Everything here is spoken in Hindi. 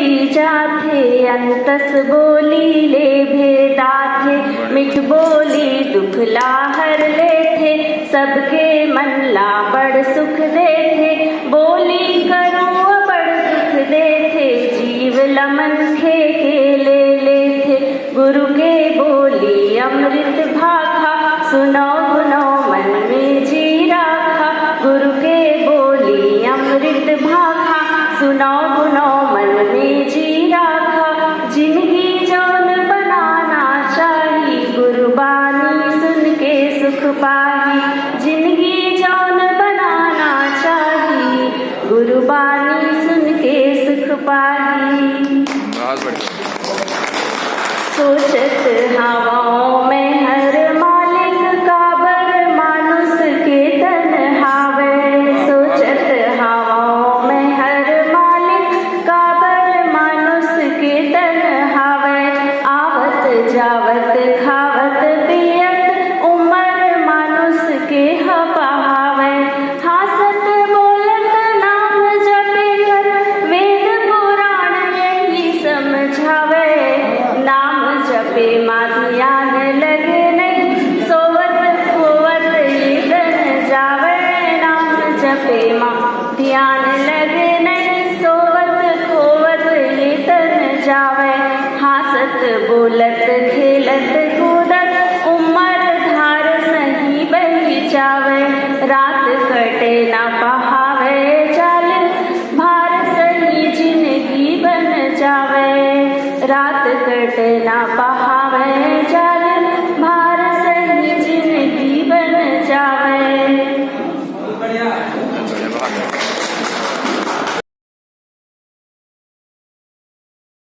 बोली जाथे अंतस बोली ले भेदाथे मिठ बोली दुख ला हर लेथे सबके मन ला बड़ सुख देथे बोली करूँ बड़ दुख देथे जीव लमन खे के ले लेथे गुरु के बोली अमृत भाखा सुनो गुनो मन में जी राखा गुरु के बोली अमृत भाखा सुनो गुनो मन में जी राखा जिंदगी जौन बनाना चाही गुरबानी सुन के सुख पाही जिंदगी जौन बनाना चाही गुरबानी सुन के सुख पाही। सोचत हवाओं में हर मालिक काबर मानुष के तन हावे सोचत हवाओं में हर मालिक काबर मानुष के तन हावे आवत जावत खावत पियत उमर मानुष के हपावे हासत बोलत नाम जपे कर वेद पुराण यही समझावे नाम जपे माँ ध्यान लगे नहीं सोवत खोवत ये तन जावे नाम जपे माँ ध्यान लगे नहीं सोवत खोवत ये तन जावे हासत बोलत खेलत कूदत उमर धार सही बही जावे रात कटे ना पहावे चाल भार सही जिंदगी बन जावे रात कटे ना पहावे